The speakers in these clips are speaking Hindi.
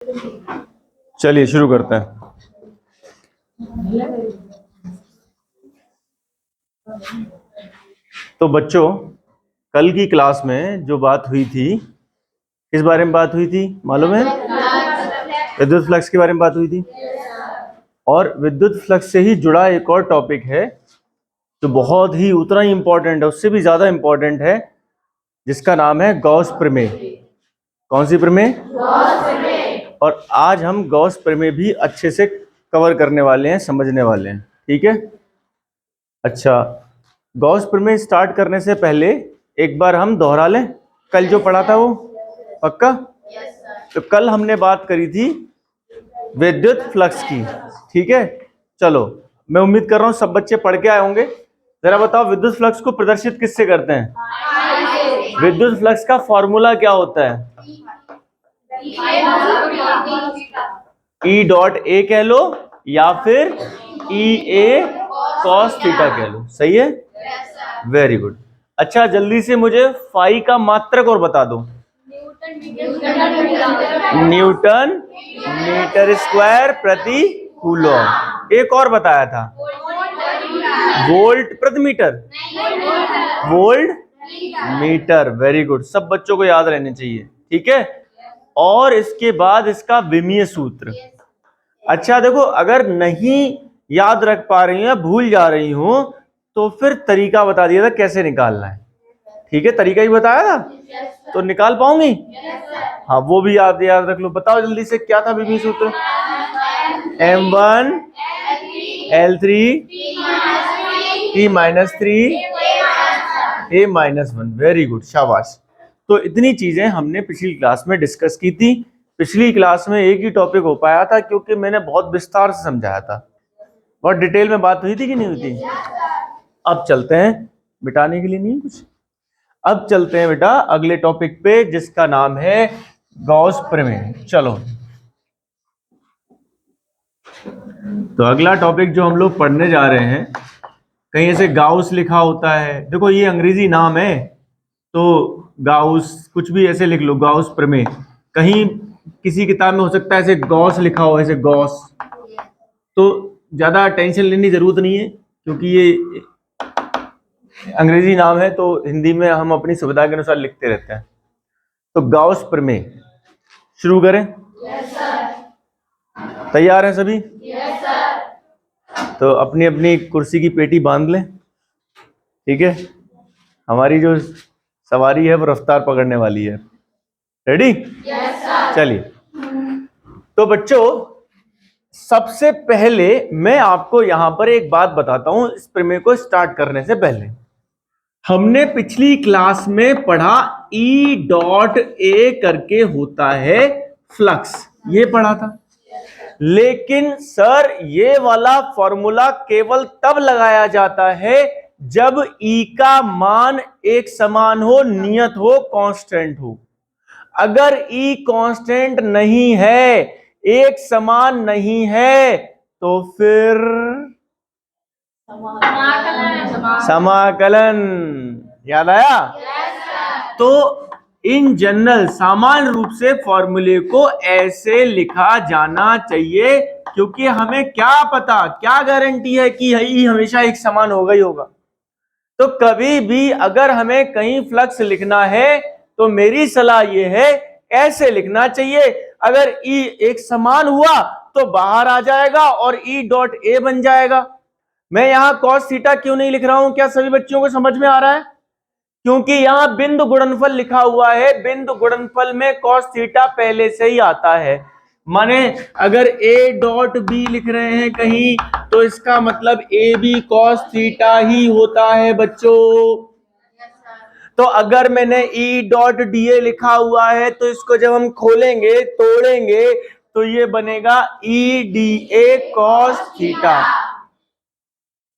चलिए शुरू करते हैं। तो बच्चों, कल की क्लास में जो बात हुई थी, किस बारे में बात हुई थी मालूम है? विद्युत फ्लक्स के बारे में बात हुई थी। और विद्युत फ्लक्स से ही जुड़ा एक और टॉपिक है जो बहुत ही उतना ही इंपॉर्टेंट है, उससे भी ज्यादा इंपॉर्टेंट है, जिसका नाम है गॉस प्रमेय। कौन सी प्रमेय? गॉस प्रमेय। और आज हम गॉस प्रमेय भी अच्छे से कवर करने वाले हैं, समझने वाले हैं। ठीक है? अच्छा, गॉस प्रमेय स्टार्ट करने से पहले एक बार हम दोहरा लें कल जो पढ़ा था वो। पक्का? तो कल हमने बात करी थी विद्युत फ्लक्स की। ठीक है, चलो मैं उम्मीद कर रहा हूं सब बच्चे पढ़ के आए होंगे। जरा बताओ, विद्युत फ्लक्स को प्रदर्शित किससे करते हैं? विद्युत फ्लक्स का फॉर्मूला क्या होता है? ई डॉट ए कह लो या फिर ई ए कॉस थीटा कह लो। सही है? Very good. अच्छा, जल्दी से मुझे फाई का मात्रक और बता दो। न्यूटन मीटर स्क्वायर प्रति कूलम। एक और बताया था, वोल्ट प्रति metre, volt metre. Very good, सब बच्चों को याद रहने चाहिए। ठीक है, और इसके बाद इसका विमीय सूत्र। अच्छा देखो, अगर नहीं याद रख पा रही हूं, भूल जा रही हूं, तो फिर तरीका बता दिया था कैसे निकालना है। ठीक है, तरीका ही बताया था, तो निकाल पाऊंगी? हाँ, वो भी याद रख लो। बताओ जल्दी से, क्या था विमीय सूत्र? M1 L3 T-3 A-1। Very good, शाबाश। तो इतनी चीजें हमने पिछली क्लास में डिस्कस की थी। पिछली क्लास में एक ही टॉपिक हो पाया था क्योंकि मैंने बहुत विस्तार से समझाया था। बहुत डिटेल में बात हुई थी कि नहीं हुई थी? अब चलते हैं, मिटाने के लिए नहीं कुछ। अब चलते हैं बेटा अगले टॉपिक पे, जिसका नाम है गॉस प्रमेय। चलो, तो अगला टॉपिक जो हम लोग पढ़ने जा रहे हैं, कहीं ऐसे गाउस लिखा होता है, देखो ये अंग्रेजी नाम है, तो गाउस कुछ भी ऐसे लिख लो, गॉस प्रमेय। कहीं किसी किताब में हो सकता है ऐसे गॉस लिखा हो, ऐसे गॉस, तो ज्यादा टेंशन लेने की जरूरत नहीं है क्योंकि ये अंग्रेजी नाम है, तो हिंदी में हम अपनी सुविधा के अनुसार लिखते रहते हैं। तो गॉस प्रमेय शुरू करें? Yes sir. तैयार हैं सभी? Yes sir. तो अपनी अपनी कुर्सी की पेटी बांध लें। ठीक है, हमारी जो सवारी है वो रफ्तार पकड़ने वाली है। रेडी? Yes sir. चलिए, तो बच्चों सबसे पहले मैं आपको यहां पर एक बात बताता हूं। इस प्रमेय को स्टार्ट करने से पहले हमने पिछली क्लास में पढ़ा ई डॉट ए करके होता है फ्लक्स, ये पढ़ा था। लेकिन सर ये वाला फॉर्मूला केवल तब लगाया जाता है जब ई का मान एक समान हो, नियत हो, कांस्टेंट हो। अगर ई कांस्टेंट नहीं है, एक समान नहीं है, तो फिर समाकलन। याद आया? तो इन जनरल सामान्य रूप से फॉर्मूले को ऐसे लिखा जाना चाहिए, क्योंकि हमें क्या पता, क्या गारंटी है कि ई हमेशा एक समान होगा ही होगा। तो कभी भी अगर हमें कहीं फ्लक्स लिखना है तो मेरी सलाह यह है, ऐसे लिखना चाहिए। अगर ई एक समान हुआ तो बाहर आ जाएगा और ई डॉट ए बन जाएगा। मैं यहां कॉस थीटा क्यों नहीं लिख रहा हूं? क्या सभी बच्चों को समझ में आ रहा है? क्योंकि यहां बिंदु गुणनफल लिखा हुआ है, बिंदु गुणनफल में कॉस थीटा पहले से ही आता है। माने अगर ए डॉट बी लिख रहे हैं कहीं, तो इसका मतलब ए बी कॉस थीटा ही होता है बच्चों। तो अगर मैंने ई डॉट डी ए लिखा हुआ है, तो इसको जब हम खोलेंगे, तोड़ेंगे, तो ये बनेगा E D A cos theta.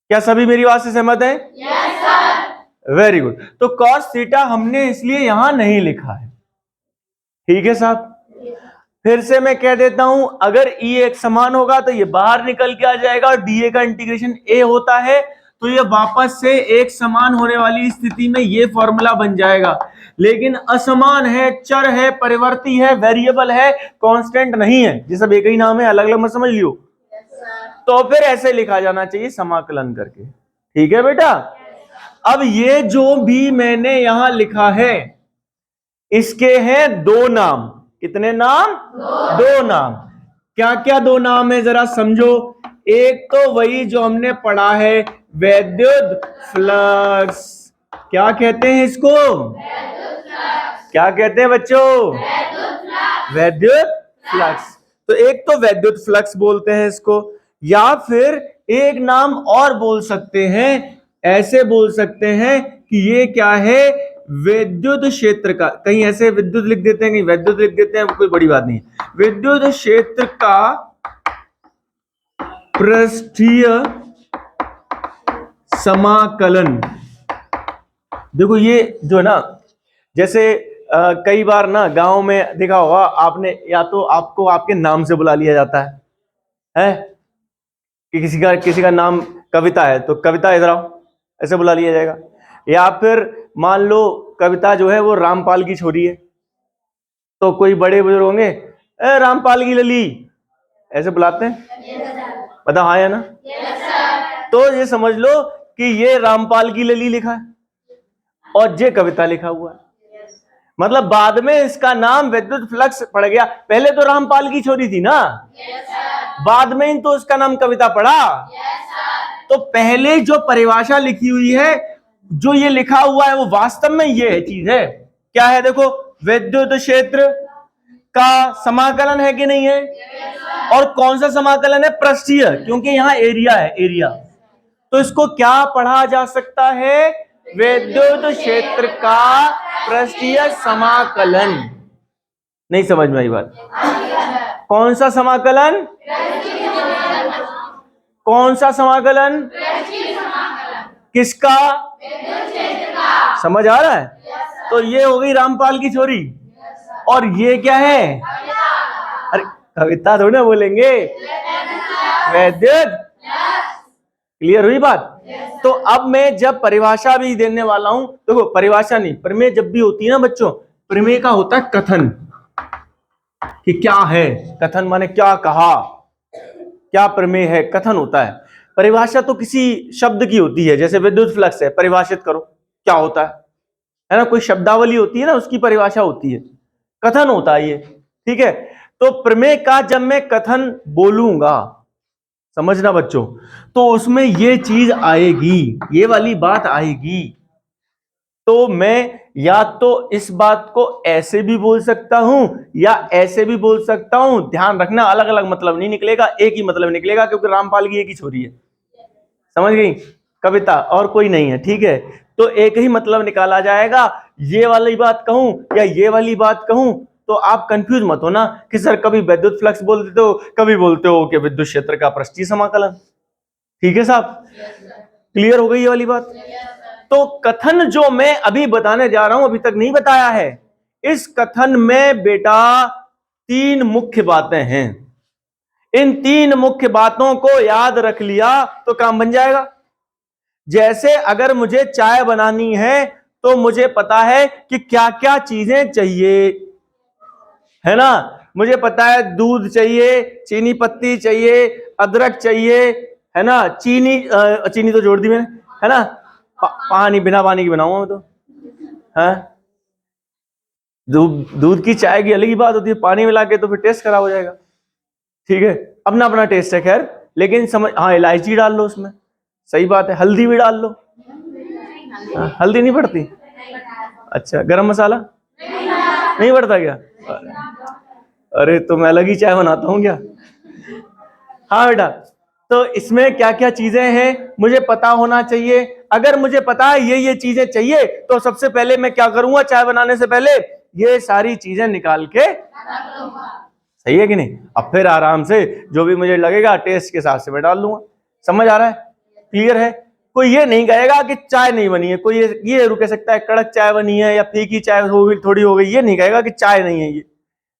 क्या सभी मेरी बात से सहमत हैं? Yes sir. Very good. तो कॉस थीटा हमने इसलिए यहां नहीं लिखा है। ठीक है साहब, फिर से मैं कह देता हूं, अगर ई एक समान होगा तो ये बाहर निकल के आ जाएगा, और डीए का इंटीग्रेशन ए होता है, तो ये वापस से एक समान होने वाली स्थिति में ये फॉर्मूला बन जाएगा। लेकिन असमान है, चर है, परिवर्ती है, वेरिएबल है, कांस्टेंट नहीं है, ये सब एक ही नाम है, अलग अलग मत समझ लियो। तो फिर ऐसे लिखा जाना चाहिए समाकलन करके। ठीक है बेटा। अब ये जो भी मैंने यहां लिखा है इसके हैं दो नाम। कितने नाम? दो नाम। क्या क्या दो नाम है जरा समझो। एक तो वही जो हमने पढ़ा है, वैद्युत फ्लक्स। क्या कहते हैं इसको? क्या कहते हैं बच्चों? वैद्युत फ्लक्स। तो एक तो वैद्युत फ्लक्स बोलते हैं इसको, या फिर एक नाम और बोल सकते हैं, ऐसे बोल सकते हैं कि ये क्या है, विद्युत क्षेत्र का। कहीं ऐसे विद्युत लिख देते हैं, कहीं वैद्युत लिख देते हैं, कोई बड़ी बात नहीं। विद्युत क्षेत्र का पृष्ठीय समाकलन। देखो ये जो है ना, जैसे कई बार ना गांव में देखा होगा आपने, या तो आपको आपके नाम से बुला लिया जाता है कि किसी का नाम कविता है तो कविता इधर आओ, ऐसे बुला लिया जाएगा। या फिर मान लो कविता जो है वो रामपाल की छोरी है, तो कोई बड़े बुजुर्ग होंगे, रामपाल की लली, ऐसे बुलाते हैं। बता हाँ या ना? तो ये समझ लो कि ये रामपाल की लली लिखा है और ये कविता लिखा हुआ है। मतलब बाद में इसका नाम विद्युत फ्लक्स पड़ गया, पहले तो रामपाल की छोरी थी ना, बाद में ही तो इसका नाम कविता पड़ा। तो पहले जो परिभाषा लिखी हुई है, जो ये लिखा हुआ है, वो वास्तव में ये है चीज है। क्या है? देखो, विद्युत क्षेत्र का समाकलन है कि नहीं है? और कौन सा समाकलन है? पृष्ठीय, क्योंकि यहां एरिया है, एरिया। तो इसको क्या पढ़ा जा सकता है? विद्युत क्षेत्र का पृष्ठीय समाकलन। नहीं समझ में आई बात? कौन सा समाकलन? कौन सा समाकलन? किसका? समझ आ रहा है? तो ये हो गई रामपाल की छोरी, और ये क्या है? अरे कविता थोड़ी ना बोलेंगे, वैद्युत। क्लियर हुई बात? तो अब मैं जब परिभाषा भी देने वाला हूं, देखो परिभाषा नहीं, प्रमेय जब भी होती है ना बच्चों, प्रमेय का होता है कथन कि क्या है। कथन माने क्या कहा, क्या प्रमेय है, कथन होता है। परिभाषा तो किसी शब्द की होती है, जैसे विद्युत फ्लक्स है, परिभाषित करो क्या होता है ना? कोई शब्दावली होती है ना, उसकी परिभाषा होती है। कथन होता है ये, ठीक है। तो प्रमेय का जब मैं कथन बोलूंगा, समझना बच्चों, तो उसमें ये चीज आएगी, ये वाली बात आएगी। तो मैं या तो इस बात को ऐसे भी बोल सकता हूं या ऐसे भी बोल सकता हूं। ध्यान रखना, अलग अलग मतलब नहीं निकलेगा, एक ही मतलब निकलेगा, क्योंकि रामपाल की एक ही छोरी है। समझ गई? कविता और कोई नहीं है, ठीक है। तो एक ही मतलब निकाला जाएगा। ये वाली बात कहूं या ये वाली बात कहूं, तो आप कंफ्यूज मत हो ना कि सर कभी विद्युत फ्लक्स बोल देते हो, कभी बोलते हो कि विद्युत क्षेत्र का पृष्ठीय समाकलन। ठीक है साहब? क्लियर हो गई ये वाली बात? तो कथन जो मैं अभी बताने जा रहा हूं, अभी तक नहीं बताया है, इस कथन में बेटा तीन मुख्य बातें हैं। इन तीन मुख्य बातों को याद रख लिया तो काम बन जाएगा। जैसे अगर मुझे चाय बनानी है तो मुझे पता है कि क्या क्या चीजें चाहिए, है ना? मुझे पता है दूध चाहिए, चीनी पत्ती चाहिए, अदरक चाहिए, है ना? चीनी तो जोड़ दी मैंने, है ना? पानी, बिना पानी की बनाऊंगा मैं तो, है? दूध की चाय की अलग ही बात होती है, पानी मिला के तो फिर टेस्ट खराब हो जाएगा। ठीक है, अपना अपना टेस्ट है खैर, लेकिन समझ, हाँ इलायची डाल लो उसमें, सही बात है, हल्दी भी डाल लो। हल्दी नहीं पड़ती? अच्छा, गरम मसाला नहीं पड़ता क्या? अरे तो मैं अलग ही चाय बनाता हूँ क्या? हाँ बेटा, तो इसमें क्या क्या चीजें हैं मुझे पता होना चाहिए। अगर मुझे पता है ये चीजें चाहिए, तो सबसे पहले मैं क्या करूंगा? चाय बनाने से पहले ये सारी चीजें निकाल के, सही है कि नहीं? अब फिर आराम से जो भी मुझे लगेगा टेस्ट के हिसाब से मैं डाल दूंगा। समझ आ रहा है? क्लियर है? कोई ये नहीं कहेगा कि चाय नहीं बनी है, कोई ये कह सकता है कड़क चाय बनी है या फीकी चाय हो गई, थोड़ी हो गई, ये नहीं कहेगा कि चाय नहीं है ये।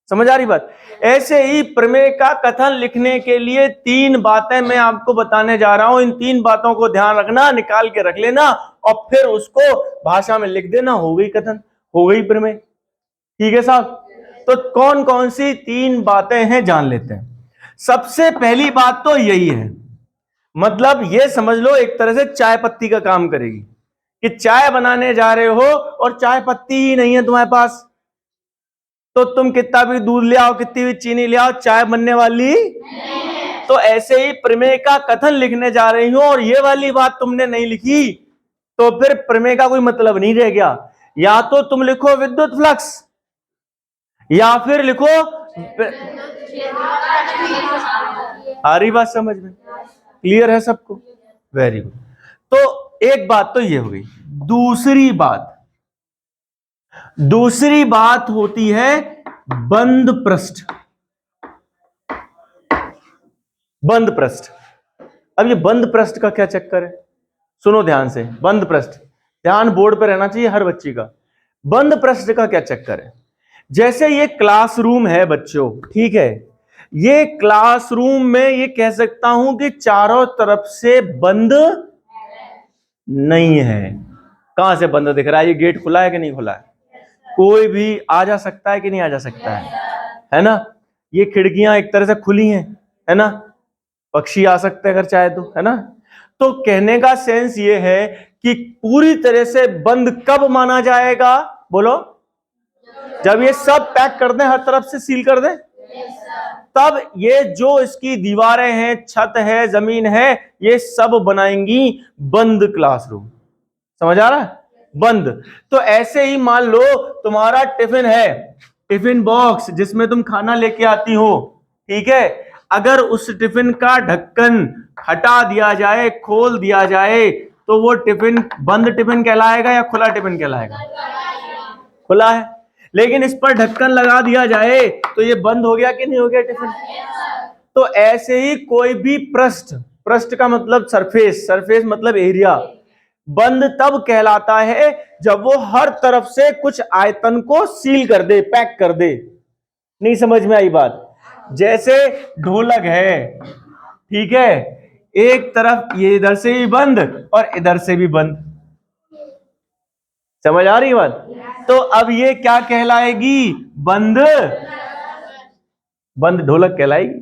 समझ आ रही बात? ऐसे ही प्रमेय का कथन लिखने के लिए 3 बातें मैं आपको बताने जा रहा हूं। इन 3 बातों को ध्यान रखना, निकाल के रख लेना और फिर उसको भाषा में लिख देना। हो गई कथन, हो गई प्रमेय। ठीक है साहब? तो कौन कौन सी 3 बातें हैं जान लेते हैं। सबसे पहली बात तो यही है, मतलब ये समझ लो एक तरह से चाय पत्ती का काम करेगी कि चाय बनाने जा रहे हो और चाय पत्ती ही नहीं है तुम्हारे पास, तो तुम कितना भी दूध ले आओ, कितनी भी चीनी ले आओ, चाय बनने वाली नहीं। तो ऐसे ही प्रमेय का कथन लिखने जा रही हूं और ये वाली बात तुमने नहीं लिखी तो फिर प्रमेय का कोई मतलब नहीं रह गया। या तो तुम लिखो विद्युत फ्लक्स या फिर लिखो, आ रही बात समझ में? क्लियर है सबको? Very good. तो एक बात तो ये हो गई। दूसरी बात होती है बंद पृष्ठ। बंद पृष्ठ। अब ये बंद पृष्ठ का क्या चक्कर है, सुनो ध्यान से। बंद पृष्ठ, ध्यान बोर्ड पे रहना चाहिए हर बच्ची का। बंद पृष्ठ का क्या चक्कर है? जैसे ये क्लासरूम है बच्चों, ठीक है, ये क्लासरूम में ये कह सकता हूं कि चारों तरफ से बंद नहीं है। कहां से बंद दिख रहा है? ये गेट खुला है कि नहीं खुला है? कोई भी आ जा सकता है कि नहीं आ जा सकता है ना? ये खिड़कियां एक तरह से खुली हैं, है ना? पक्षी आ सकते हैं अगर चाहे तो, है ना? तो कहने का सेंस ये है कि पूरी तरह से बंद कब माना जाएगा? बोलो, जब ये सब पैक कर दें, हर तरफ से सील कर दें, तब ये जो इसकी दीवारें हैं, छत है, जमीन है, ये सब बनाएंगी बंद क्लासरूम। समझ आ रहा है? बंद। तो ऐसे ही मान लो तुम्हारा टिफिन है, टिफिन बॉक्स जिसमें तुम खाना लेके आती हो, ठीक है, अगर उस टिफिन का ढक्कन हटा दिया जाए, खोल दिया जाए, तो वो टिफिन बंद टिफिन कहलाएगा या खुला टिफिन कहलाएगा? खुला है। लेकिन इस पर ढक्कन लगा दिया जाए तो ये बंद हो गया कि नहीं हो गया टिफिन? तो ऐसे ही कोई भी पृष्ठ, पृष्ठ का मतलब सरफेस, सरफेस मतलब एरिया, बंद तब कहलाता है जब वो हर तरफ से कुछ आयतन को सील कर दे, पैक कर दे। नहीं समझ में आई बात? जैसे ढोलक है, ठीक है, एक तरफ ये इधर से भी बंद और इधर से भी बंद। समझ आ रही बात? तो अब ये क्या कहलाएगी? बंद, बंद ढोलक कहलाएगी,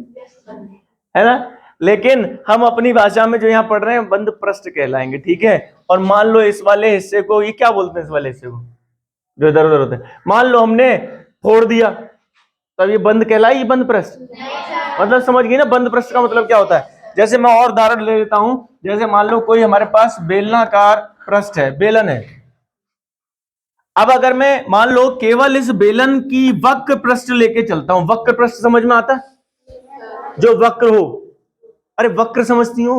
है ना? लेकिन हम अपनी भाषा में जो यहां पढ़ रहे हैं बंद पृष्ठ कहलाएंगे, ठीक है? और मान लो इस वाले हिस्से को, ये क्या बोलते हैं इस वाले हिस्से को जो इधर उधर होते हैं, मान लो हमने फोड़ दिया, तब ये बंद कहलाएगी बंद पृष्ठ? मतलब समझ गई ना बंद पृष्ठ का मतलब क्या होता है? जैसे मैं और उदाहरण ले लेता हूं, जैसे मान लो कोई हमारे पास बेलनाकार पृष्ठ है, बेलन है। अब अगर मैं मान लो केवल इस बेलन की वक्र पृष्ठ लेके चलता हूं, वक्र पृष्ठ समझ में आता है? जो वक्र हो, अरे वक्र समझती हो?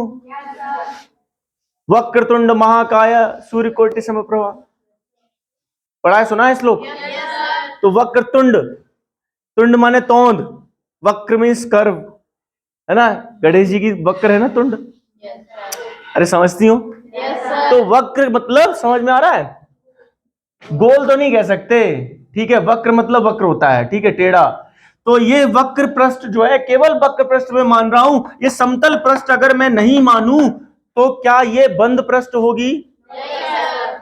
वक्रतुंड महाकाय सूर्यकोटि समप्रभा, पढ़ा है, सुना है श्लोक? तो वक्रतुंड, तुंड माने तोंद, वक्र मीन्स कर्व, है ना? गणेश जी की वक्र है ना तुंड। अरे समझती हो? तो वक्र मतलब समझ में आ रहा है? गोल तो नहीं कह सकते, ठीक है? वक्र मतलब वक्र होता है, ठीक है, टेढ़ा। तो ये वक्र पृष्ठ जो है, केवल वक्र पृष्ठ में मान रहा हूं। ये समतल पृष्ठ अगर मैं नहीं मानूं तो क्या ये बंद पृष्ठ होगी?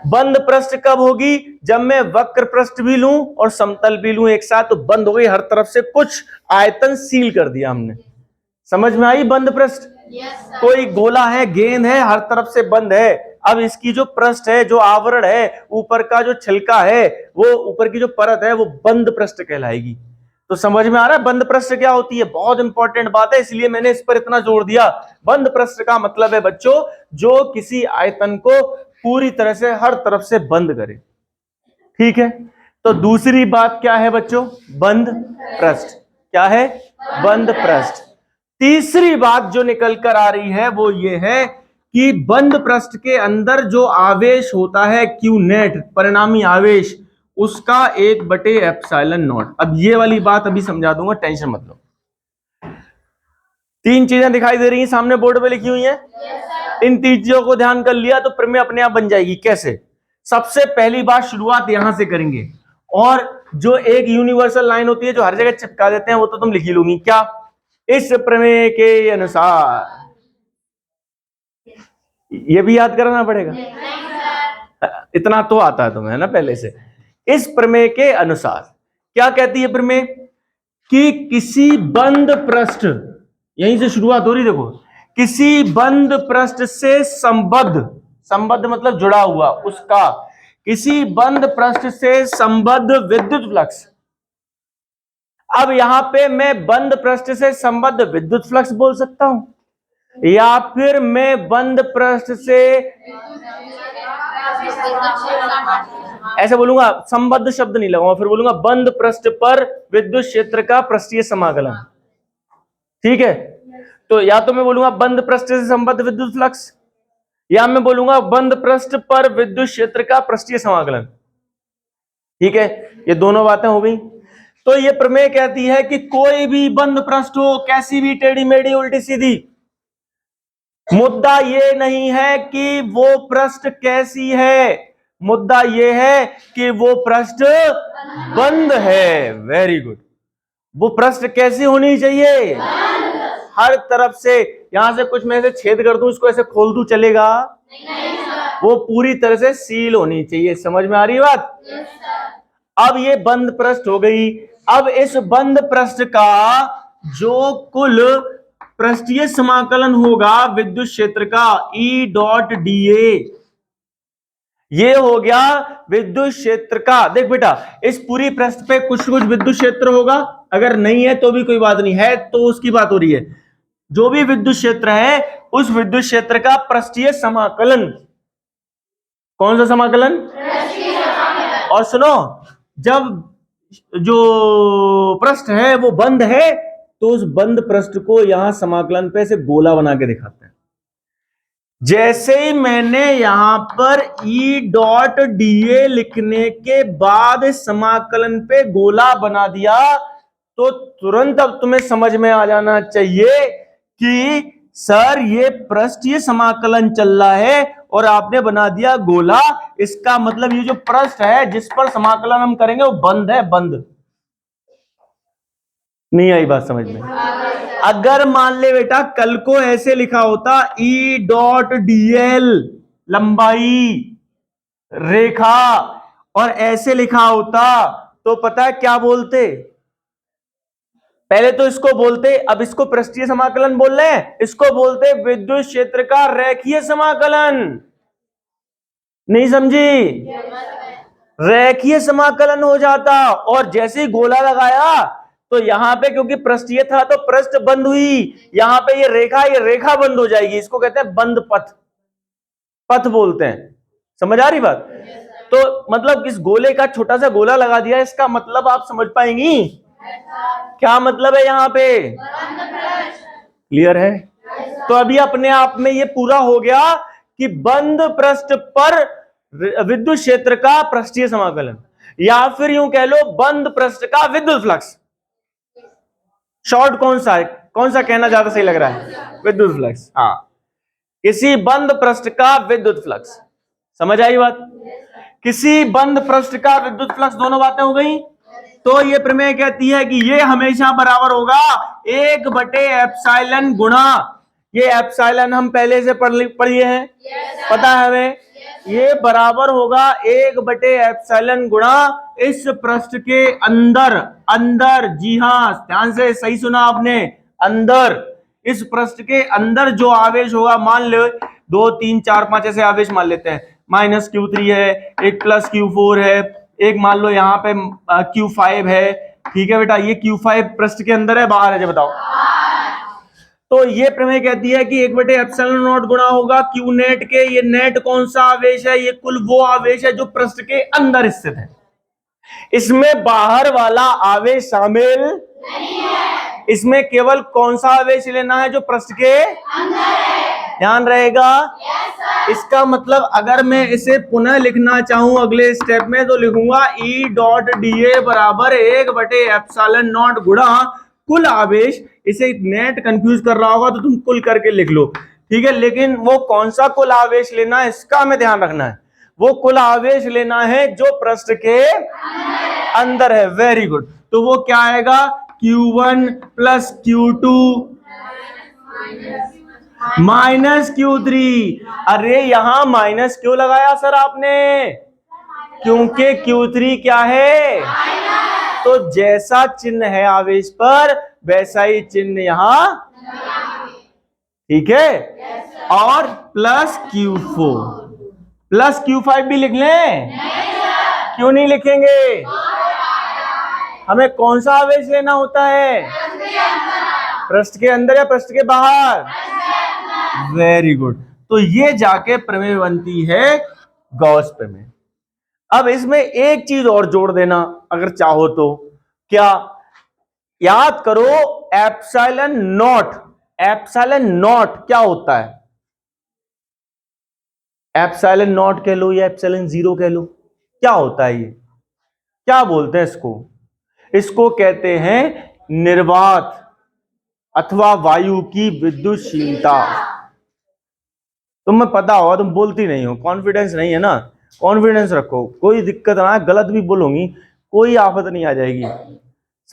बंद पृष्ठ कब होगी? जब मैं वक्र पृष्ठ भी लूं और समतल भी लूं एक साथ, तो बंद हो गई, हर तरफ से कुछ आयतन सील कर दिया हमने। समझ में आई बंद पृष्ठ? कोई गोला है, गेंद है, हर तरफ से बंद है। अब इसकी जो पृष्ठ है, जो आवरण है, ऊपर का जो छिलका है, वो ऊपर की जो परत है, वो बंद पृष्ठ कहलाएगी। तो समझ में आ रहा है बंद पृष्ठ क्या होती है? बहुत इंपॉर्टेंट बात है, इसलिए मैंने इस पर इतना जोर दिया। बंद पृष्ठ का मतलब है बच्चों, जो किसी आयतन को पूरी तरह से हर तरफ से बंद करे, ठीक है? तो दूसरी बात क्या है बच्चों? बंद पृष्ठ। क्या है? बंद पृष्ठ। तीसरी बात जो निकल कर आ रही है वो ये है कि बंद पृष्ठ के अंदर जो आवेश होता है, क्यू नेट, परिणामी आवेश, उसका 1/ε0। अब ये वाली बात अभी समझा दूंगा, टेंशन मत लो। 3 चीजें दिखाई दे रही हैं सामने बोर्ड पे लिखी हुई हैं। इन 3 चीजों को ध्यान कर लिया तो प्रमेय अपने आप बन जाएगी। कैसे? सबसे पहली बात शुरुआत यहां से करेंगे, और जो एक यूनिवर्सल लाइन होती है जो हर जगह चिपका देते हैं वो तो तुम लिख ही लोगी, क्या? इस प्रमेय के अनुसार। ये भी याद करना पड़ेगा, इतना तो आता है तुम्हें, है ना पहले से। इस प्रमेय के अनुसार क्या कहती है प्रमेय? कि किसी बंद पृष्ठ, यहीं से शुरुआत हो रही, देखो, किसी बंद पृष्ठ से संबद्ध, संबद्ध मतलब जुड़ा हुआ, उसका किसी बंद पृष्ठ से संबद्ध विद्युत फ्लक्स। अब यहां पे मैं बंद पृष्ठ से संबद्ध विद्युत फ्लक्स बोल सकता हूं, या फिर मैं बंद पृष्ठ से ऐसे बोलूंगा, संबद्ध शब्द नहीं लगाऊंगा, फिर बोलूंगा बंद पृष्ठ पर विद्युत क्षेत्र का पृष्ठीय समाकलन। ठीक है, तो या तो मैं बोलूंगा बंद पृष्ठ से संबद्ध विद्युत फ्लक्स, या मैं बोलूंगा बंद पृष्ठ पर विद्युत क्षेत्र का पृष्ठीय समाकलन। ठीक है, ये दोनों बातें हो गई। तो ये प्रमेय कहती है कि कोई भी बंद पृष्ठ हो, कैसी भी टेढ़ी मेढ़ी उल्टी सीधी, मुद्दा ये नहीं है कि वो पृष्ठ कैसी है, मुद्दा ये है कि वो पृष्ठ बंद है। Very good. वो पृष्ठ कैसी होनी चाहिए? हर तरफ से, यहां से कुछ मैं ऐसे छेद कर दूं, इसको ऐसे खोल दूं, चलेगा? वो पूरी तरह से सील होनी चाहिए। समझ में आ रही बात? अब ये बंद पृष्ठ हो गई। अब इस बंद पृष्ठ का जो कुल पृष्ठीय समाकलन होगा विद्युत क्षेत्र का, ई डॉट डी ए, ये हो गया विद्युत क्षेत्र का। देख बेटा, इस पूरी पृष्ठ पे कुछ कुछ विद्युत क्षेत्र होगा, अगर नहीं है तो भी कोई बात नहीं है, तो उसकी बात हो रही है। जो भी विद्युत क्षेत्र है उस विद्युत क्षेत्र का पृष्ठीय समाकलन, कौन सा समाकलन? और सुनो, जब जो पृष्ठ है वो बंद है तो उस बंद पृष्ठ को यहां समाकलन पे से गोला बना के दिखाते हैं। जैसे ही मैंने यहां पर ई डॉट डी ए लिखने के बाद समाकलन पे गोला बना दिया तो तुरंत अब तुम्हें समझ में आ जाना चाहिए कि सर ये पृष्ठीय समाकलन चल रहा है और आपने बना दिया गोला। इसका मतलब ये जो पृष्ठ है जिस पर समाकलन हम करेंगे वो बंद है, बंद। नहीं आई बात समझ में? अगर मान ले बेटा कल को ऐसे लिखा होता ई डॉट डीएल लंबाई रेखा और ऐसे लिखा होता तो पता है क्या बोलते? पहले तो इसको बोलते, अब इसको पृष्ठीय समाकलन बोल रहे हैं, इसको बोलते विद्युत क्षेत्र का रेखीय समाकलन। नहीं समझी? रेखीय समाकलन हो जाता। और जैसे ही गोला लगाया तो यहां पे क्योंकि पृष्ठीय था तो पृष्ठ बंद हुई, यहां पे ये रेखा बंद हो जाएगी। इसको कहते हैं बंद पथ, पथ बोलते हैं। समझ आ रही बात? तो मतलब इस गोले का छोटा सा गोला लगा दिया, इसका मतलब आप समझ पाएंगी क्या मतलब है यहां पे? क्लियर है? तो अभी अपने आप में ये पूरा हो गया कि बंद पृष्ठ पर विद्युत क्षेत्र का पृष्ठीय समाकलन, या फिर यूं कह लो बंद पृष्ठ का विद्युत फ्लक्स। शॉर्ट कौन सा है, कौन सा कहना ज्यादा सही लग रहा है? विद्युत फ्लक्स। हाँ, किसी बंद पृष्ठ का विद्युत फ्लक्स। समझ आई बात? किसी बंद पृष्ठ का विद्युत फ्लक्स, दोनों बातें हो गई। तो ये प्रमेय कहती है कि ये हमेशा बराबर होगा 1/एप्सिलॉन गुणा, ये एप्सिलॉन हम पहले से पढ़िए हैं, पता है हमें, ये बराबर होगा 1/एप्सिलॉन गुणा इस पृष्ठ के अंदर, अंदर, जी हाँ ध्यान से सही सुना आपने, अंदर, इस पृष्ठ के अंदर जो आवेश होगा, मान लो 2 3 4 5 ऐसे आवेश मान लेते हैं, -Q3 है, एक +Q4 है, एक मान लो यहाँ पे Q5 है। ठीक है बेटा, ये Q5 पृष्ठ के अंदर है बाहर है? बताओ। तो ये प्रमेय कहती है कि 1/एप्सिलॉन गुणा होगा Q नेट के, ये नेट कौन सा आवेश है? ये कुल वो आवेश है जो पृष्ठ के अंदर स्थित है, इसमें बाहर वाला आवेश शामिल नहीं है। इसमें केवल कौन सा आवेश लेना है? जो पृष्ठ के अंदर है। ध्यान रहेगा? इसका मतलब अगर मैं इसे पुनः लिखना चाहूं अगले स्टेप में तो लिखूंगा ई डॉट डी ए बराबर 1/एप्सिलॉन गुणा कुल आवेश। इसे नेट कंफ्यूज कर रहा होगा तो तुम कुल करके लिख लो, ठीक है, लेकिन वो कौन सा कुल आवेश लेना है इसका हमें ध्यान रखना है। वो कुल आवेश लेना है जो पृष्ठ के अंदर है। Very good. तो वो क्या आएगा, Q1 plus Q2 minus Q3। अरे यहां माइनस क्यों लगाया सर आपने? क्योंकि Q3 क्या है, तो जैसा चिन्ह है आवेश पर वैसा ही चिन्ह यहां, ठीक है। और प्लस Q4 प्लस Q5 भी लिख लें? क्यों नहीं लिखेंगे? हमें कौन सा आवेश लेना होता है, पृष्ठ के अंदर या पृष्ठ के बाहर? Very good. तो ये जाके प्रमेय बनती है गॉस प्रमेय। अब इसमें एक चीज और जोड़ देना अगर चाहो तो, क्या? याद करो एप्सिलॉन नॉट। एप्सिलॉन नॉट क्या होता है? एप्सिलॉन नॉट कह लो या एप्सिलॉन जीरो कह लो, क्या होता है ये? क्या बोलते हैं इसको? इसको कहते हैं निर्वात अथवा वायु की विद्युतशीलता। तुम्हें पता होगा, तुम बोलती नहीं हो, कॉन्फिडेंस नहीं है ना। कॉन्फिडेंस रखो, कोई दिक्कत ना है, गलत भी बोलूंगी कोई आफत नहीं आ जाएगी।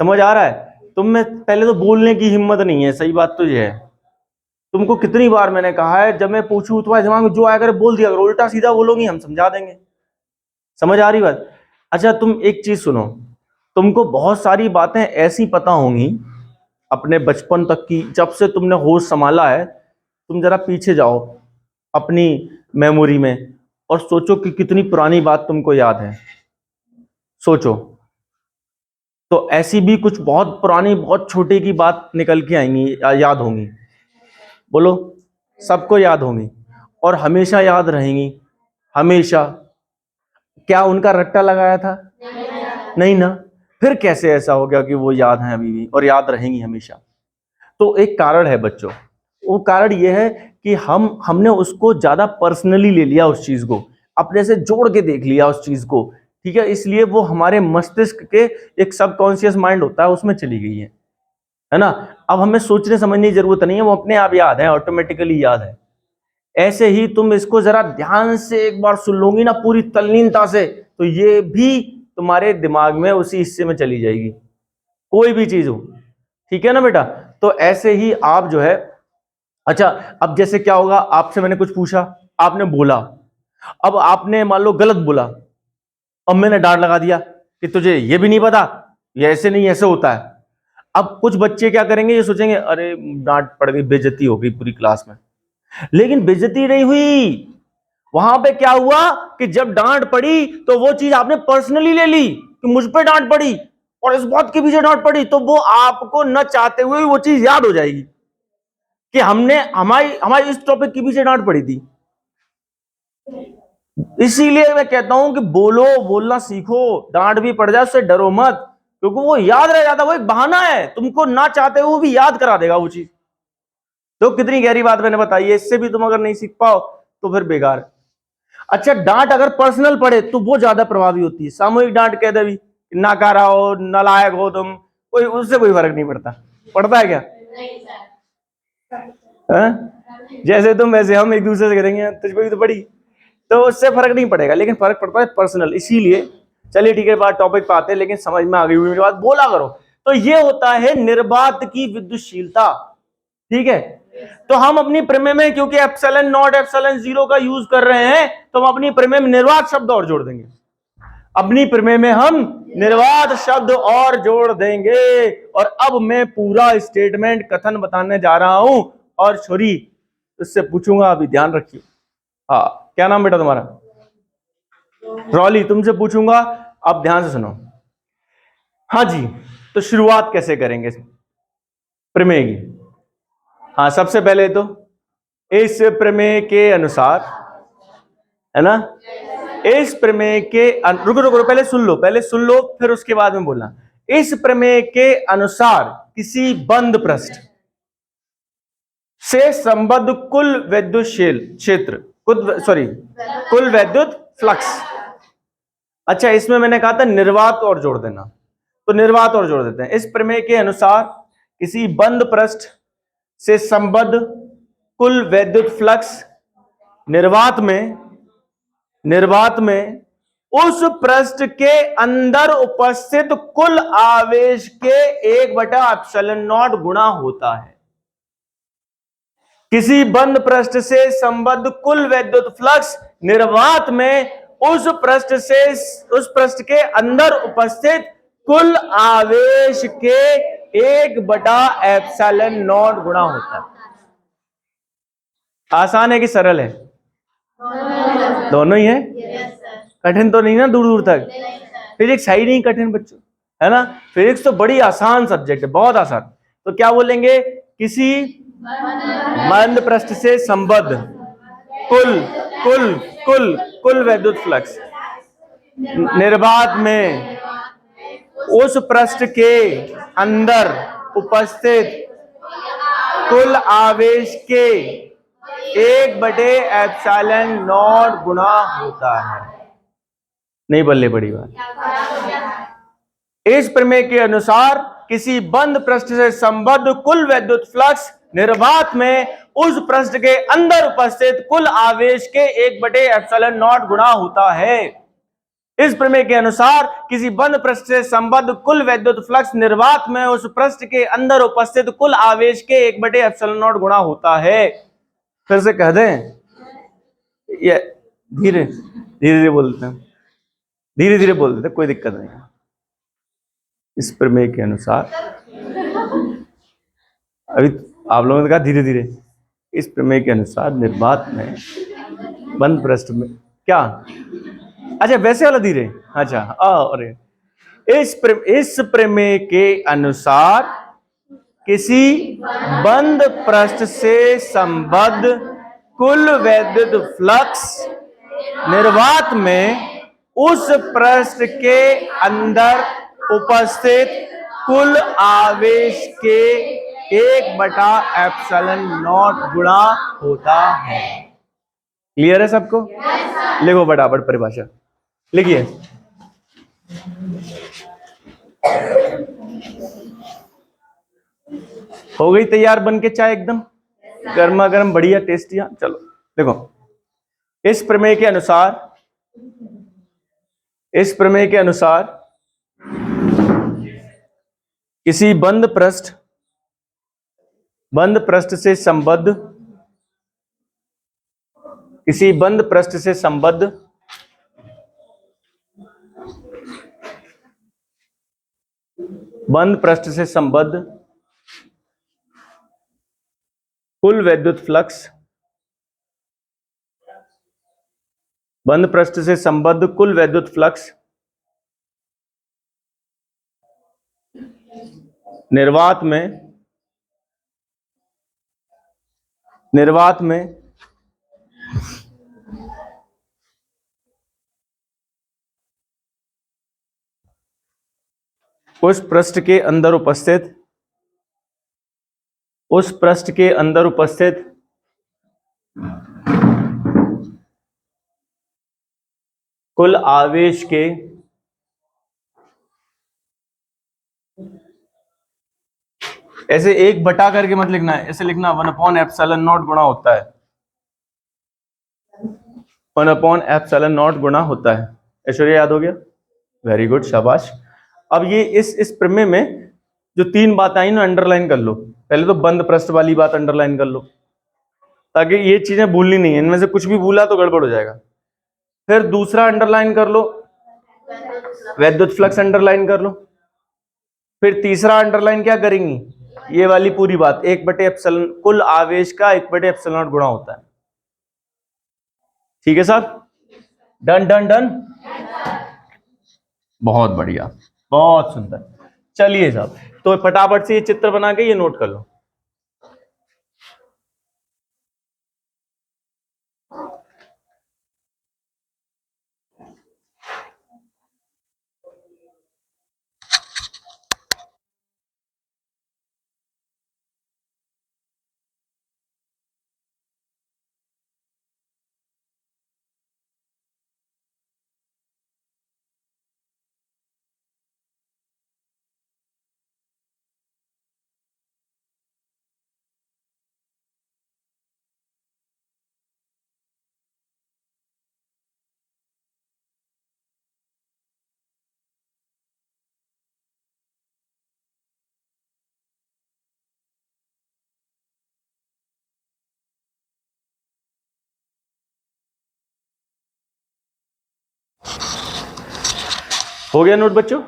समझ आ रहा है? तुम में पहले तो बोलने की हिम्मत नहीं है, सही बात तो ये है। तुमको कितनी बार मैंने कहा है, जब मैं पूछूं तुम्हारे दिमाग में जो आया करे बोल दिया, अगर उल्टा सीधा बोलोगी हम समझा देंगे। समझ आ रही बात? अच्छा तुम एक चीज सुनो, तुमको बहुत सारी बातें ऐसी पता होंगी अपने बचपन तक की, जब से तुमने होश संभाला है। तुम जरा पीछे जाओ अपनी मेमोरी में और सोचो कि कितनी पुरानी बात तुमको याद है। सोचो तो ऐसी भी कुछ बहुत पुरानी बहुत छोटी की बात निकल के आएंगी, याद होंगी। बोलो, सबको याद होंगी और हमेशा याद रहेंगी। हमेशा। क्या उनका रट्टा लगाया था? नहीं ना। फिर कैसे ऐसा हो गया कि वो याद है अभी भी और याद रहेंगी हमेशा? तो एक कारण है बच्चों। वो कारण ये है कि हमने उसको ज्यादा पर्सनली ले लिया, उस चीज को अपने से जोड़ के देख लिया उस चीज को, ठीक है। इसलिए वो हमारे मस्तिष्क के एक सबकॉन्शियस माइंड होता है उसमें चली गई है ना। अब हमें सोचने समझने की जरूरत नहीं है, वो अपने आप याद है, ऑटोमेटिकली याद है। ऐसे ही तुम इसको जरा ध्यान से एक बार सुन लोगी ना पूरी तल्लीनता से, तो ये भी तुम्हारे दिमाग में उसी हिस्से में चली जाएगी, कोई भी चीज हो, ठीक है ना बेटा। तो ऐसे ही आप जो है, अच्छा अब जैसे क्या होगा, आपसे मैंने कुछ पूछा, आपने बोला, अब आपने मान लो गलत बोला, अब मैंने डांट लगा दिया कि तुझे ये भी नहीं पता, ये ऐसे नहीं ऐसे होता है। अब कुछ बच्चे क्या करेंगे, ये सोचेंगे अरे डांट पड़ गई, बेइज्जती हो गई पूरी क्लास में। लेकिन बेइज्जती नहीं हुई, वहां पे क्या हुआ कि जब डांट पड़ी तो वो चीज आपने पर्सनली ले ली कि मुझ पे डांट पड़ी और इस बात के पीछे डांट पड़ी, तो वो आपको न चाहते हुए वो चीज याद हो जाएगी कि हमने हमारी हमारी इस टॉपिक के पीछे डांट पड़ी थी। इसीलिए मैं कहता हूं कि बोलो, बोलना सीखो, डांट भी पड़ जाए उससे डरो मत, क्योंकि वो याद रह जाता, वो एक बहाना है, तुमको ना चाहते हुए भी याद करा देगा वो चीज। तो कितनी गहरी बात मैंने बताई है, इससे भी तुम अगर नहीं सीख पाओ तो फिर बेकार है। अच्छा डांट अगर पर्सनल पड़े तो वो ज्यादा प्रभावी होती है। सामूहिक डांट कह दे, नाकारा हो, नालायक हो तुम, कोई उससे कोई फर्क नहीं पड़ता। पड़ता है क्या? जैसे तुम वैसे हम एक दूसरे से करेंगे तुझको भी तो पड़ी, तो उससे फर्क नहीं पड़ेगा, लेकिन फर्क पड़ता है पर्सनल। इसीलिए चलिए ठीक है, बात टॉपिक पे आते हैं, लेकिन समझ में आ गई हुई मेरी बात, बोला करो। तो ये होता है निर्वात की विद्युतशीलता, ठीक है। तो हम अपनी प्रमेय में क्योंकि एप्सिलॉन नॉट एप्सिलॉन जीरो का यूज कर रहे हैं, तो हम अपनी प्रमेय में निर्वात शब्द और जोड़ देंगे। अपनी प्रमेय में हम निर्वात शब्द और जोड़ देंगे। और अब मैं पूरा स्टेटमेंट कथन बताने जा रहा हूं, और छोरी उससे पूछूंगा, अभी ध्यान रखिए। हाँ, क्या नाम बेटा तुम्हारा? रॉली। तुमसे पूछूंगा, आप ध्यान से सुनो। हाँ जी, तो शुरुआत कैसे करेंगे प्रमेय की? हाँ, सबसे पहले तो इस प्रमेय के अनुसार, है ना, इस प्रमेय के रुको रुको पहले सुन लो फिर उसके बाद में बोलना। इस प्रमेय के अनुसार किसी बंद पृष्ठ से संबद्ध कुल वैद्युतशील क्षेत्र, कुल वैद्युत फ्लक्स। अच्छा इसमें मैंने कहा था निर्वात और जोड़ देना, तो निर्वात और जोड़ देते हैं। इस प्रमेय के अनुसार किसी बंद पृष्ठ से संबद्ध कुल वैद्युत फ्लक्स निर्वात निर्वात में उस पृष्ठ के अंदर उपस्थित कुल आवेश के 1/ε0 गुणा होता है। किसी बंद पृष्ठ से संबद्ध कुल वैद्युत फ्लक्स निर्वात में उस पृष्ठ के अंदर उपस्थित कुल आवेश के 1/ε0 गुणा होता है। आसान है कि सरल है? दोनों ही है। कठिन तो नहीं ना दूर दूर तक? फिजिक्स है ही नहीं कठिन बच्चों, है ना? फिजिक्स तो बड़ी आसान सब्जेक्ट है, बहुत आसान। तो क्या बोलेंगे? किसी बंद पृष्ठ से संबद्ध कुल कुल कुल कुल वैद्युत फ्लक्स निर्वात में उस पृष्ठ के अंदर उपस्थित कुल आवेश के 1/ε0 गुणा होता है। नहीं बल्ले बड़ी बात। इस प्रमेय के अनुसार किसी बंद पृष्ठ से संबद्ध कुल वैद्युत फ्लक्स निर्वात में उस पृष्ठ के अंदर उपस्थित कुल आवेश के 1/ε0 गुणा होता है। इस प्रमेय के अनुसार किसी बंद पृष्ठ से संबद्ध कुल वैद्युत फ्लक्स निर्वात में उस पृष्ठ के अंदर उपस्थित कुल आवेश के 1/ε0 गुणा होता है। फिर से कह दें, ये धीरे धीरे बोलते हैं, धीरे धीरे बोल देते, कोई दिक्कत नहीं। इस प्रमेय के अनुसार, अभी आप लोगों ने कहा धीरे धीरे, इस प्रमेय के अनुसार निर्वात में बंद पृष्ठ में क्या, अच्छा वैसे वाला धीरे, अच्छा अरे इस प्रमेय के अनुसार किसी बंद पृष्ठ से संबद्ध कुल वैद्युत फ्लक्स निर्वात में उस पृष्ठ के अंदर उपस्थित कुल आवेश के 1/ε0 गुणा होता है। क्लियर है सबको? लिखो फटाफट परिभाषा लिखिए। हो गई तैयार बन के चाय एकदम गर्मा गर्म बढ़िया टेस्टी। चलो देखो, इस प्रमेय के अनुसार किसी बंद पृष्ठ से संबद्ध कुल वैद्युत फ्लक्स, बंद पृष्ठ से संबद्ध कुल वैद्युत फ्लक्स निर्वात में उस पृष्ठ के अंदर उपस्थित कुल आवेश के ऐसे 1 करके मत लिखना है, ऐसे लिखना 1/ε0 गुणा होता है। 1/ε0 गुणा होता है। ऐश्वर्या याद हो गया? वेरी गुड, शाबाश। अब ये इस प्रमेय में जो 3 बातें आई ना, अंडरलाइन कर लो। पहले तो बंद पृष्ठ वाली बात अंडरलाइन कर लो, ताकि ये चीजें भूलनी नहीं है, इनमें से कुछ भी भूला तो गड़बड़ हो जाएगा। फिर दूसरा अंडरलाइन कर लो, वैद्युत फ्लक्स अंडरलाइन कर लो। फिर तीसरा अंडरलाइन क्या करेंगी, ये वाली पूरी बात, 1/ε कुल आवेश का 1/ε0 गुणा होता है। ठीक है साहब? डन डन डन, बहुत बढ़िया, बहुत सुंदर। चलिए साहब, तो फटाफट से ये चित्र बना के ये नोट कर लो। हो गया नोट बच्चों?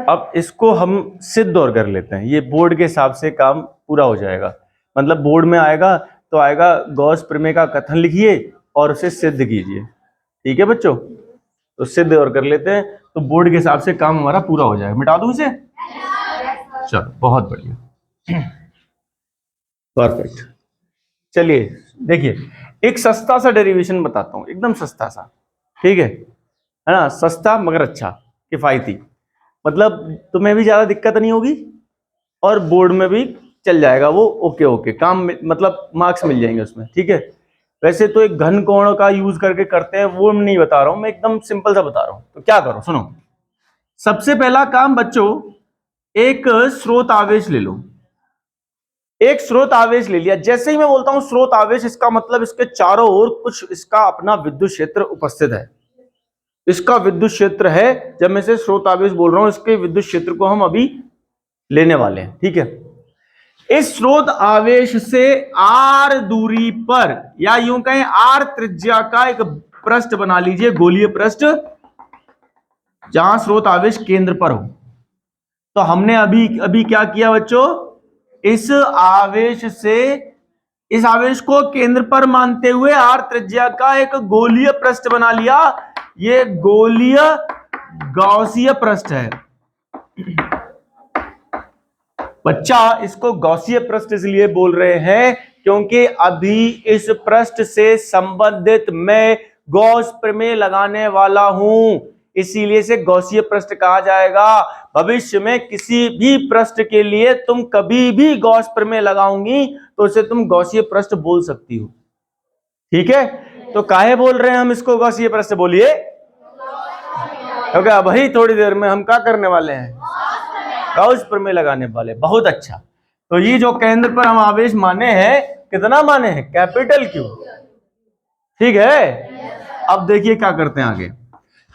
अब इसको हम सिद्ध और कर लेते हैं, ये बोर्ड के हिसाब से काम पूरा हो जाएगा। मतलब बोर्ड में आएगा तो आएगा गॉस प्रमेय का कथन लिखिए और उसे सिद्ध कीजिए। ठीक है बच्चों, तो सिद्ध और कर लेते हैं, तो बोर्ड के हिसाब से काम हमारा पूरा हो जाएगा। मिटा दूं इसे? चलो बहुत बढ़िया, परफेक्ट। चलिए देखिए, एक सस्ता सा डेरिवेशन बताता हूं, एकदम सस्ता सा, ठीक है ना? सस्ता मगर अच्छा, किफायती, मतलब तुम्हें भी ज्यादा दिक्कत नहीं होगी और बोर्ड में भी चल जाएगा वो। ओके ओके, काम मतलब मार्क्स मिल जाएंगे उसमें। ठीक है, वैसे तो एक घन कोण का यूज करके करते हैं, वो नहीं बता रहा हूं मैं, एकदम सिंपल सा बता रहा हूं। तो क्या करो, सुनो। सबसे पहला काम बच्चों, एक स्रोत आवेश ले लो। एक स्रोत आवेश ले लिया, जैसे ही मैं बोलता हूं स्रोत आवेश, इसका मतलब इसके चारों ओर कुछ इसका अपना विद्युत क्षेत्र उपस्थित है। इसका विद्युत क्षेत्र है, जब मैं इसे स्रोत आवेश बोल रहा हूं, इसके विद्युत क्षेत्र को हम अभी लेने वाले हैं। ठीक है, इस स्रोत आवेश से r दूरी पर, या यूं कहें r त्रिज्या का एक पृष्ठ बना लीजिए, गोलीय पृष्ठ, जहां स्रोत आवेश केंद्र पर हो। तो हमने अभी अभी क्या किया बच्चों, इस आवेश से, इस आवेश को केंद्र पर मानते हुए r त्रिज्या का एक गोलीय पृष्ठ बना लिया। ये गोलीय गॉसीय पृष्ठ है बच्चा। इसको गॉसीय पृष्ठ इसलिए बोल रहे हैं क्योंकि अभी इस पृष्ठ से संबंधित मैं गॉस प्रमेय लगाने वाला हूं, इसीलिए इसे गॉसीय पृष्ठ कहा जाएगा। भविष्य में किसी भी पृष्ठ के लिए तुम कभी भी गॉस प्रमेय लगाओगी तो इसे तुम गॉसीय पृष्ठ बोल सकती हो। ठीक है, तो काहे बोल रहे हैं हम इसको गॉसीय पृष्ठ? बोलिए, क्योंकि अब ही थोड़ी देर में हम क्या करने वाले हैं, गॉस प्रमेय लगाने वाले। बहुत अच्छा, तो ये जो केंद्र पर हम आवेश माने हैं, कितना माने हैं? Capital Q. ठीक है, अब देखिए क्या करते हैं आगे।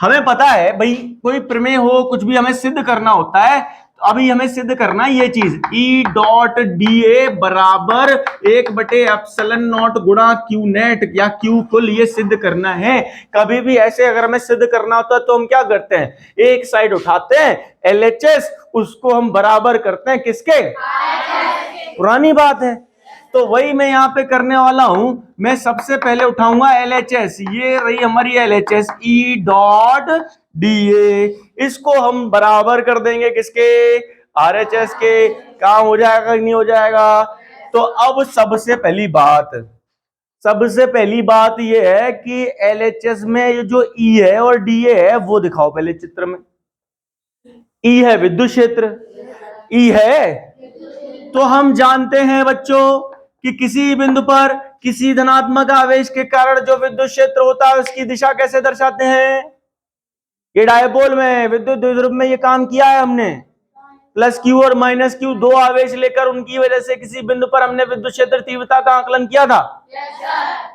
हमें पता है भाई, कोई प्रमेय हो, कुछ भी हमें सिद्ध करना होता है, तो अभी हमें सिद्ध करना है ये चीज, E डॉट DA बराबर 1/ε0 गुणा Q नेट या Q कुल, ये सिद्ध करना है। कभी भी ऐसे अगर हमें सिद्ध करना होता है तो हम क्या करते हैं, एक साइड उठाते हैं LHS, उसको हम बराबर करते हैं किसके? पुरानी बात है, तो वही मैं यहां पे करने वाला हूं। मैं सबसे पहले उठाऊंगा LHS, ये रही हमारी LHS, E डॉट DA, इसको हम बराबर कर देंगे किसके? RHS के। काम हो जाएगा कि नहीं हो जाएगा? तो अब सबसे पहली बात ये है कि LHS में जो E है और DA है वो दिखाओ पहले चित्र में। E है विद्युत क्षेत्र, E है, तो हम जानते हैं बच्चों कि किसी बिंदु पर किसी धनात्मक आवेश के कारण जो विद्युत क्षेत्र होता है उसकी दिशा कैसे दर्शाते हैं? ये डायपोल में, विद्युत द्विध्रुव में ये काम किया है हमने। प्लस क्यू और माइनस क्यू, दो आवेश लेकर उनकी वजह से किसी बिंदु पर हमने विद्युत क्षेत्र तीव्रता का आकलन किया था।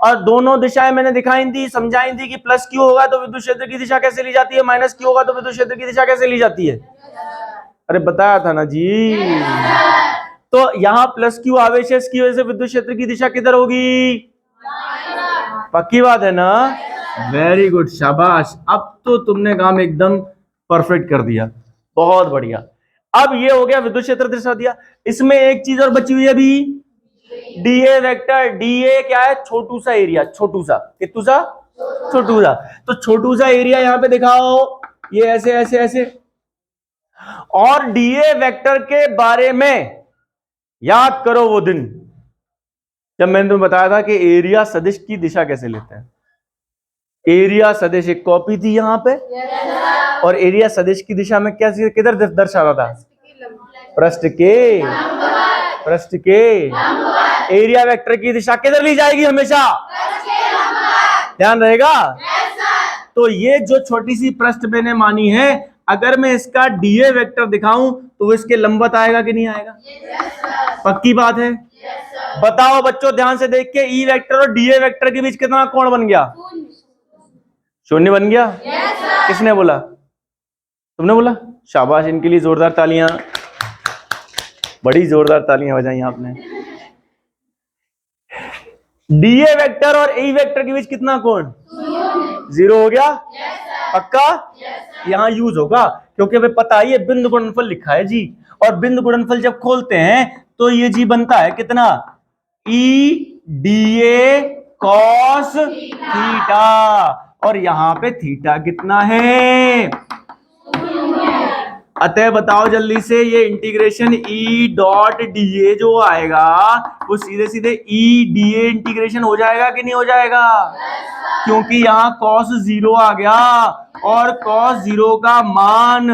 और दोनों दिशाएं मैंने दिखाई थी, समझाई थी कि प्लस क्यू होगा तो विद्युत क्षेत्र की दिशा कैसे ली जाती है, माइनस क्यू होगा तो विद्युत क्षेत्र की दिशा कैसे ली जाती है। अरे बताया था ना जी। तो यहां प्लस क्यू आवेश है, इसकी वजह से विद्युत क्षेत्र की दिशा किधर होगी? पक्की बात है ना? वेरी गुड, शाबाश। अब तो तुमने काम एकदम परफेक्ट कर दिया, बहुत बढ़िया। अब ये हो गया विद्युत क्षेत्र दर्शा दिया। इसमें एक चीज और बची हुई है अभी, डीए वेक्टर। डीए क्या है? छोटू सा एरिया, छोटू सा, कितू सा? छोटू सा। तो छोटू सा एरिया यहां पे दिखाओ, ये ऐसे ऐसे ऐसे। और डीए वेक्टर के बारे में याद करो वो दिन जब मैंने तुम्हें बताया था कि एरिया सदिश की दिशा कैसे लेते हैं। एरिया सदिश एक कॉपी थी यहां पे, और एरिया सदिश की दिशा में क्या किधर दर्शा रहा था? पृष्ठ के एरिया वेक्टर की दिशा किधर ली जाएगी? हमेशा ध्यान रहेगा। तो ये जो छोटी सी पृष्ठ मैंने मानी है, अगर मैं इसका डीए वेक्टर दिखाऊं तो इसके लंबवत आएगा कि नहीं आएगा? पक्की बात है। बताओ बच्चों ध्यान से देख के, ई वेक्टर और डीए वेक्टर के बीच कितना कोण बन गया? शून्य बन गया। किसने बोला? तुमने बोला। शाबाश, इनके लिए जोरदार तालियां, बड़ी जोरदार तालियां बजाई आपने। डीए वेक्टर और ई वेक्टर के बीच कितना कोण? 0 हो गया। पक्का? यहाँ यूज होगा क्योंकि हमें पता है ये बिंदु गुणनफल लिखा है जी, और बिंदु गुणनफल जब खोलते हैं तो ये जी बनता है कितना, E D A cos theta, और यहां पे थीटा कितना है, अतः बताओ जल्दी से, ये integration E dot D A जो आएगा वो सीधे सीधे ई डी ए इंटीग्रेशन हो जाएगा कि नहीं हो जाएगा? क्योंकि यहाँ cos 0 आ गया, और cos 0 का मान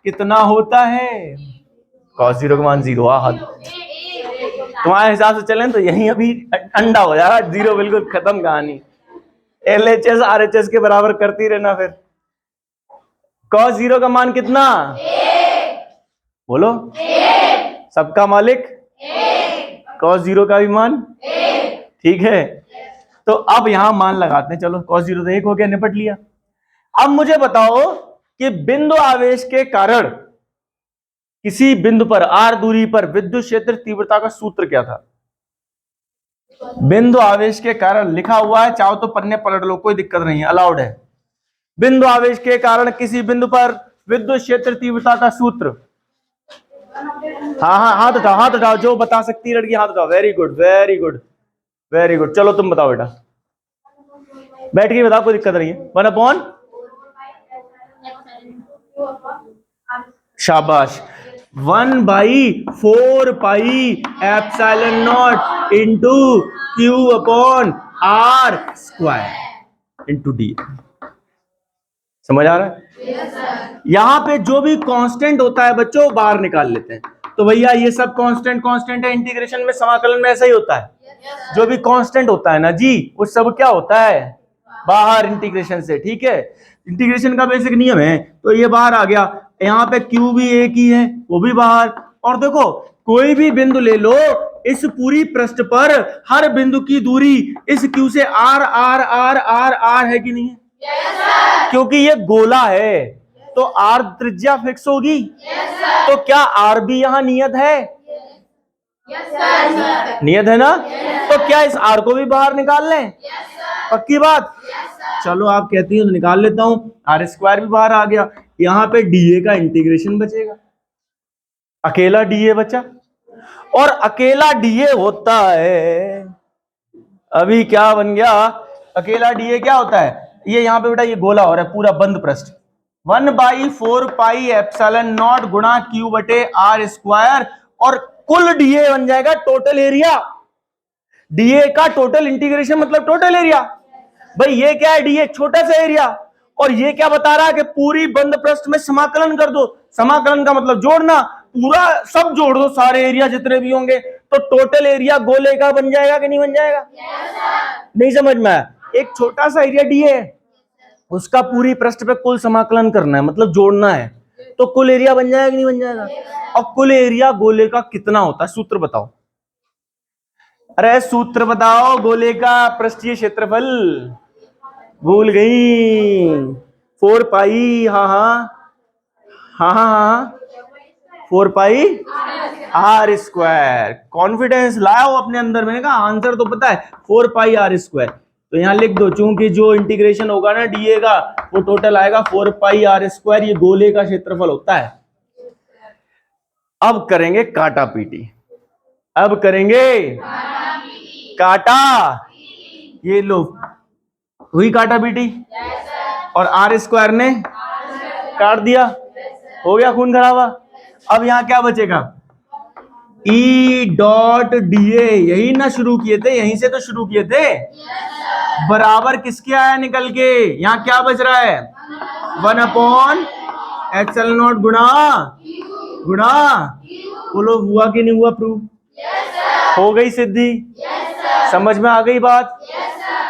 कितना होता है, cos 0 का मान 0 तुम्हारे हिसाब से चलें तो यही अभी अंडा हो जाएगा, 0 बिल्कुल खत्म कहानी, LHS RHS के बराबर करती रहना। फिर cos 0 का मान कितना, बोलो, सबका मालिक cos 0 का भी मान, ठीक है। तो अब यहां मान लगाते हैं, चलो cos 0 तो 1 हो गया, निपट लिया। अब मुझे बताओ कि बिंदु आवेश के कारण किसी बिंदु पर r दूरी पर विद्युत क्षेत्र तीव्रता का सूत्र क्या था? बिंदु आवेश के कारण लिखा हुआ है, चाहो तो पन्ने पलट लो, कोई दिक्कत नहीं है, अलाउड है। बिंदु आवेश के कारण किसी बिंदु पर विद्युत क्षेत्र तीव्रता का सूत्र, हाँ हाँ हाथ उठाओ, हाथ उठाओ, जो बता सकती है लड़की हाथ उठाओ, very good very good very good. चलो तुम बताओ बेटा, बैठ के बताओ, कोई दिक्कत नहीं है। 1/, शाबाश, 1/4 pi epsilon naught into Q upon R square into D. समझ आ रहा है? यहां पे जो भी कांस्टेंट होता है बच्चों बाहर निकाल लेते हैं। तो भैया ये सब कांस्टेंट है, इंटीग्रेशन में समाकलन में ऐसा ही होता है, जो भी कांस्टेंट होता है ना जी वो सब क्या होता है, बाहर इंटीग्रेशन से, ठीक है। इंटीग्रेशन का बेसिक नियम है, तो ये बाहर आ गया, यहाँ पे क्यू भी एक ही है, वो भी बाहर। और देखो कोई भी बिंदु ले लो, इस पूरी पृष्ठ पर हर बिंदु की दूरी इस क्यू से R R R R R है कि नहीं है? क्योंकि ये गोला है तो आर त्रिज्या फिक्स होगी, तो क्या आर भी यहां नियत है? नियत है ना? तो क्या इस आर को भी बाहर निकाल लें? पक्की बात? चलो आप कहती हो तो निकाल लेता हूं, आर स्क्वायर भी बाहर आ गया, यहां पे डीए का इंटीग्रेशन बचेगा, अकेला डीए बचा, और अकेला डीए होता है, अभी क्या बन गया, अकेला डीए क्या होता है, ये यहां पे बेटा ये गोला हो रहा है पूरा बंद पृष्ठ, 1/4 पाई एप्सिलॉन नॉट गुणा क्यू बटे आर स्क्वायर, और कुल डीए बन जाएगा टोटल एरिया। डीए का टोटल इंटीग्रेशन मतलब टोटल एरिया। भाई ये क्या है, डीए छोटा सा एरिया, और ये क्या बता रहा है कि पूरी बंद पृष्ठ में समाकलन कर दो। समाकलन का मतलब जोड़ना, पूरा सब जोड़ दो, सारे एरिया जितने भी होंगे, तो टोटल एरिया गोले का बन जाएगा कि नहीं बन जाएगा? नहीं समझ में आया? एक छोटा सा एरिया डीए है, उसका पूरी पृष्ठ पे कुल समाकलन करना है, मतलब जोड़ना है, तो कुल एरिया बन जाएगा कि नहीं बन जाएगा? और कुल एरिया गोले का कितना होता है, सूत्र बताओ। अरे सूत्र बताओ, गोले का पृष्ठीय क्षेत्रफल भूल गई, 4 पाई, हाँ हाँ हाँ हाँ 4 पाई आर स्क्वायर। कॉन्फिडेंस लाओ अपने अंदर, मैंने कहा आंसर तो पता है, 4 पाई आर स्क्वायर, तो यहां लिख दो, चूंकि जो इंटीग्रेशन होगा ना डीए का वो टोटल आएगा 4 पाई आर स्क्वायर, ये गोले का क्षेत्रफल होता है। अब करेंगे काटा पीटी, अब करेंगे काटा, ये लो हुई काटा पीटी, और आर स्क्वायर ने काट दिया, हो गया खून खराबा। अब यहां क्या बचेगा, ई डॉट डीए, यही ना शुरू किए थे, यहीं से तो शुरू किए थे, बराबर किसके आया निकल के, यहां क्या बच रहा है, 1/एप्सिलॉन नॉट गुणा गुणा, बोलो हुआ कि नहीं हुआ प्रूफ? हो गई सिद्धि? समझ में आ गई बात?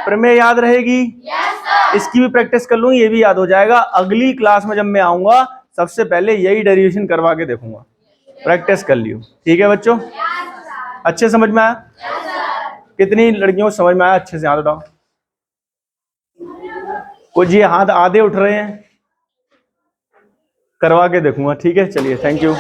प्रमेय याद रहेगी? इसकी भी प्रैक्टिस कर लूंगी, ये भी याद हो जाएगा। अगली क्लास में जब मैं आऊंगा सबसे पहले यही डेरिवेशन करवा के देखूंगा, प्रैक्टिस कर लियो, ठीक है बच्चों? अच्छे समझ में आया? कितनी लड़कियों को समझ में आया अच्छे से, हाथ उठाओ। कुछ ये हाथ आधे उठ रहे हैं, करवा के देखूंगा, ठीक है? चलिए, थैंक यू।